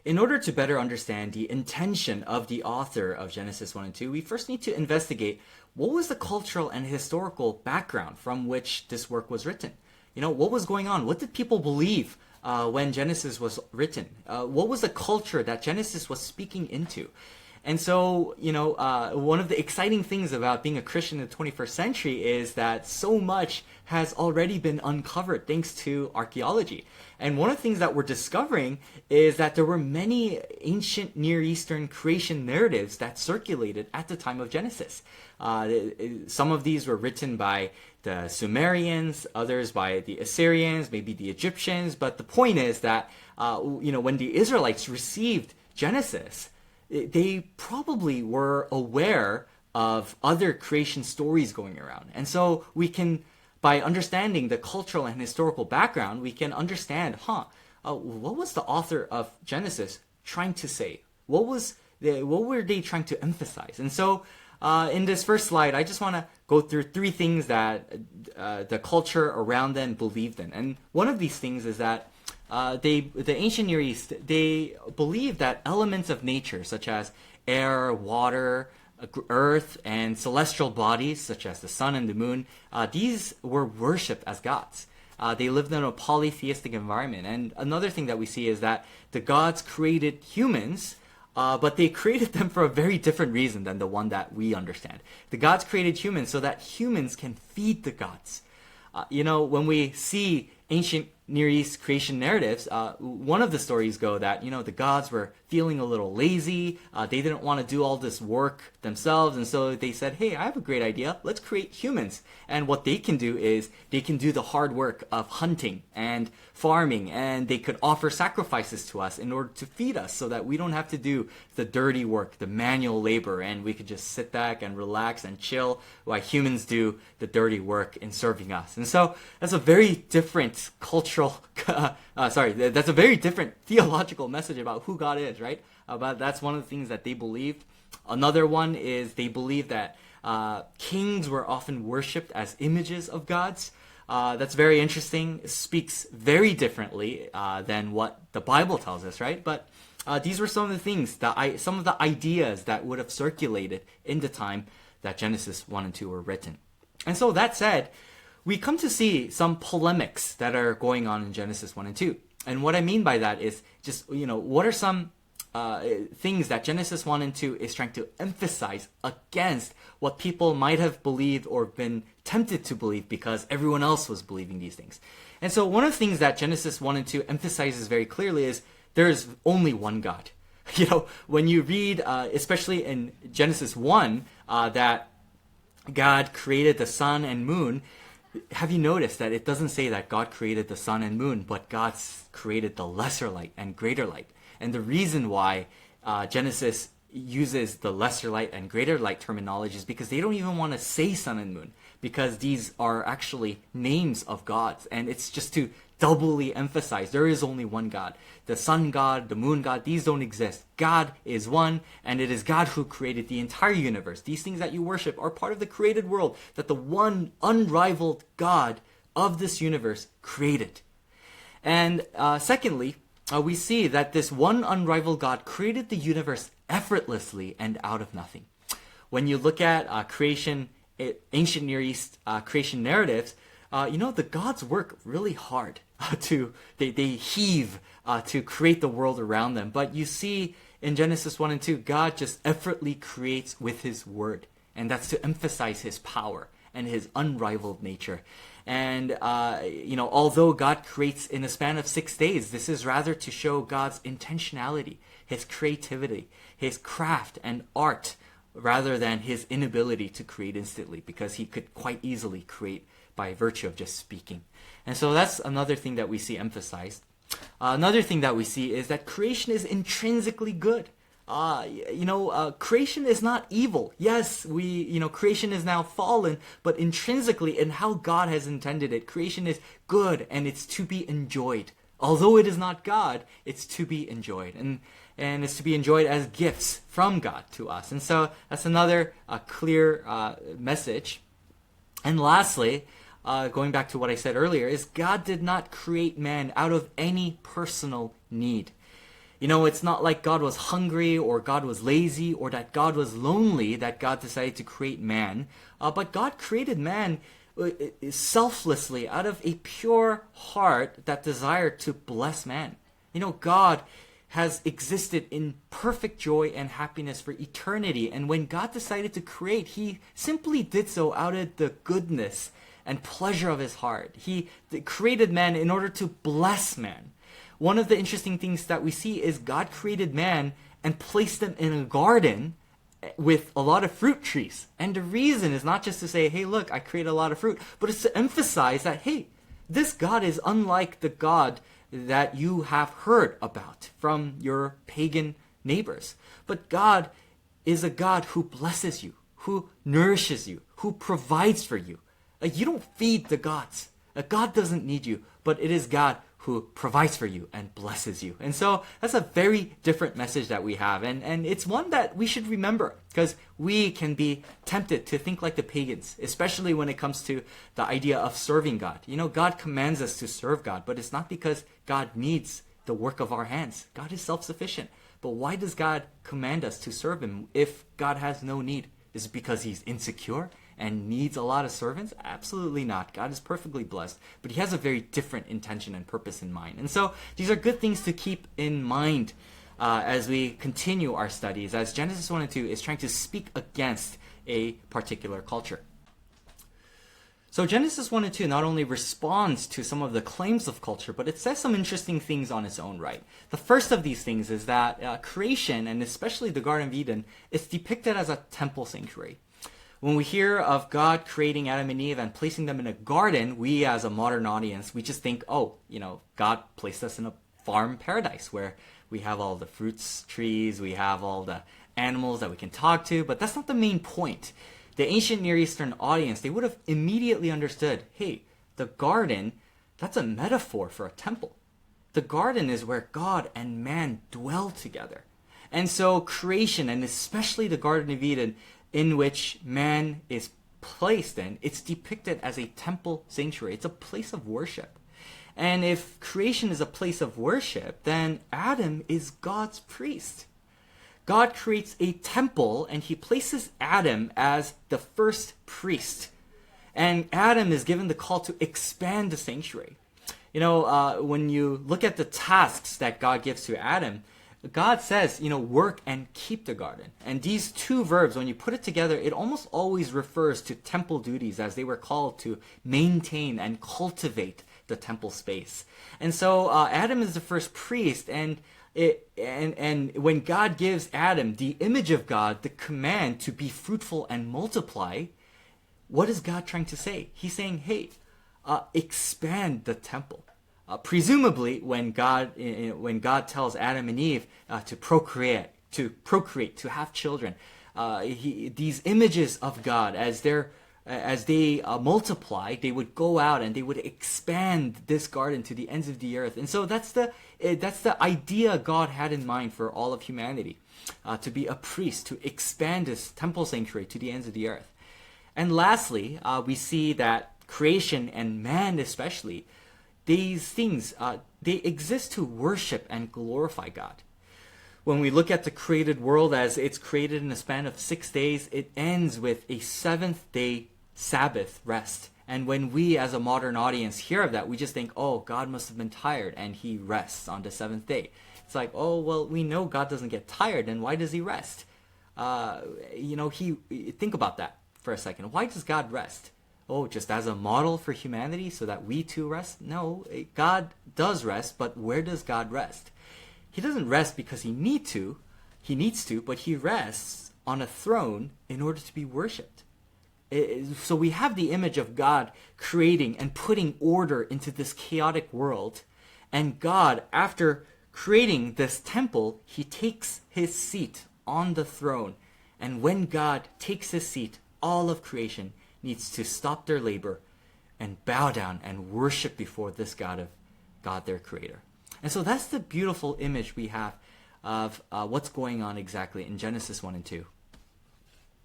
In order to better understand the intention of the author of Genesis 1 and 2, we first need to investigate what was the cultural and historical background from which this work was written. What was going on? What did people believe when Genesis was written? What was the culture that Genesis was speaking into? And so, one of the exciting things about being a Christian in the 21st century is that so much has already been uncovered thanks to archaeology. And one of the things that we're discovering is that there were many ancient Near Eastern creation narratives that circulated at the time of Genesis. Some of these were written by the Sumerians, others by the Assyrians, maybe the Egyptians. But the point is that, when the Israelites received Genesis, they probably were aware of other creation stories going around. And so by understanding the cultural and historical background, we can understand, what was the author of Genesis trying to say? What were they trying to emphasize? And so in this first slide, I just want to go through three things that the culture around them believed in. And one of these things is that the ancient Near East, they believed that elements of nature, such as air, water, earth, and celestial bodies, such as the sun and the moon, these were worshipped as gods. They lived in a polytheistic environment. And another thing that we see is that the gods created humans, but they created them for a very different reason than the one that we understand. The gods created humans so that humans can feed the gods. When we see ancient Near East creation narratives, one of the stories go that, the gods were feeling a little lazy. They didn't want to do all this work themselves. And so they said, hey, I have a great idea. Let's create humans. And what they can do is they can do the hard work of hunting and farming. And they could offer sacrifices to us in order to feed us so that we don't have to do the dirty work, the manual labor. And we could just sit back and relax and chill while humans do the dirty work in serving us. And so that's a very different that's a very different theological message about who God is, right? But that's one of the things that they believed. Another one is they believed that kings were often worshipped as images of gods. That's very interesting. It speaks very differently than what the Bible tells us, right? But these were some of the things, some of the ideas that would have circulated in the time that Genesis 1 and 2 were written. And so that said, we come to see some polemics that are going on in Genesis 1 and 2. And what I mean by that is just, what are some things that Genesis 1 and 2 is trying to emphasize against what people might have believed or been tempted to believe because everyone else was believing these things. And so one of the things that Genesis 1 and 2 emphasizes very clearly is there is only one God. When you read, especially in Genesis 1, that God created the sun and moon, have you noticed that it doesn't say that God created the sun and moon, but God created the lesser light and greater light? And the reason why Genesis uses the lesser light and greater light terminology is because they don't even want to say sun and moon, because these are actually names of gods. And it's just to doubly emphasize there is only one God. The sun God, the moon God, these don't exist. God is one, and it is God who created the entire universe. These things that you worship are part of the created world that the one unrivaled God of this universe created. And secondly, we see that this one unrivaled God created the universe effortlessly and out of nothing. When you look at creation, ancient Near East creation narratives, the gods work really hard they heave to create the world around them. But you see in Genesis 1 and 2, God just effortlessly creates with his word. And that's to emphasize his power and his unrivaled nature. And, although God creates in a span of 6 days, this is rather to show God's intentionality, his creativity, his craft and art, rather than his inability to create instantly, because he could quite easily create by virtue of just speaking. And so that's another thing that we see emphasized. Another thing that we see is that creation is intrinsically good. Creation is not evil. Yes, creation is now fallen, but intrinsically in how God has intended it, creation is good and it's to be enjoyed. Although it is not God, it's to be enjoyed. And it's to be enjoyed as gifts from God to us. And so that's another clear message. And lastly, going back to what I said earlier, is God did not create man out of any personal need. It's not like God was hungry or God was lazy or that God was lonely that God decided to create man. But God created man selflessly out of a pure heart that desired to bless man. God has existed in perfect joy and happiness for eternity. And when God decided to create, he simply did so out of the goodness and pleasure of his heart. He created man in order to bless man. One of the interesting things that we see is God created man and placed them in a garden with a lot of fruit trees. And the reason is not just to say, hey, look, I created a lot of fruit, but it's to emphasize that, hey, this God is unlike the God that you have heard about from your pagan neighbors. But God is a God who blesses you, who nourishes you, who provides for you. You don't feed the gods. God doesn't need you, but it is God who provides for you and blesses you. And so that's a very different message that we have. And it's one that we should remember, because we can be tempted to think like the pagans, especially when it comes to the idea of serving God. God commands us to serve God, but it's not because God needs the work of our hands. God is self-sufficient. But why does God command us to serve him if God has no need? Is it because he's insecure and needs a lot of servants? Absolutely not. God is perfectly blessed, but he has a very different intention and purpose in mind. And so these are good things to keep in mind as we continue our studies, as Genesis 1 and 2 is trying to speak against a particular culture. So Genesis 1 and 2 not only responds to some of the claims of culture, but it says some interesting things on its own right. The first of these things is that creation, and especially the Garden of Eden, is depicted as a temple sanctuary. When we hear of God creating Adam and Eve and placing them in a garden, we as a modern audience, we just think, God placed us in a farm paradise where we have all the fruits trees, we have all the animals that we can talk to, but that's not the main point. The ancient Near Eastern audience, they would have immediately understood, hey, the garden, that's a metaphor for a temple. The garden is where God and man dwell together. And so creation, and especially the Garden of Eden, in which man is placed in, it's depicted as a temple sanctuary. It's a place of worship. And if creation is a place of worship, then Adam is God's priest. God creates a temple and he places Adam as the first priest. And Adam is given the call to expand the sanctuary. When you look at the tasks that God gives to Adam, God says, work and keep the garden. And these two verbs, when you put it together, it almost always refers to temple duties, as they were called to maintain and cultivate the temple space. And so Adam is the first priest, and when God gives Adam the image of God, the command to be fruitful and multiply, what is God trying to say? He's saying, hey, expand the temple. Presumably, when God tells Adam and Eve to procreate, to have children, these images of God, as they multiply, they would go out and they would expand this garden to the ends of the earth. And so that's the idea God had in mind for all of humanity, to be a priest, to expand this temple sanctuary to the ends of the earth. And lastly, we see that creation and man especially, these things, they exist to worship and glorify God. When we look at the created world as it's created in a span of 6 days, it ends with a seventh-day Sabbath rest. And when we as a modern audience hear of that, we just think, oh, God must have been tired and he rests on the seventh day. It's like, oh, well, we know God doesn't get tired, and why does he rest? Think about that for a second. Why does God rest? Oh, just as a model for humanity so that we too rest? No, God does rest, but where does God rest? He doesn't rest because he needs to, but he rests on a throne in order to be worshipped. So we have the image of God creating and putting order into this chaotic world. And God, after creating this temple, he takes his seat on the throne. And when God takes his seat, all of creation needs to stop their labor and bow down and worship before this God, their creator. And so that's the beautiful image we have of what's going on exactly in Genesis 1 and 2.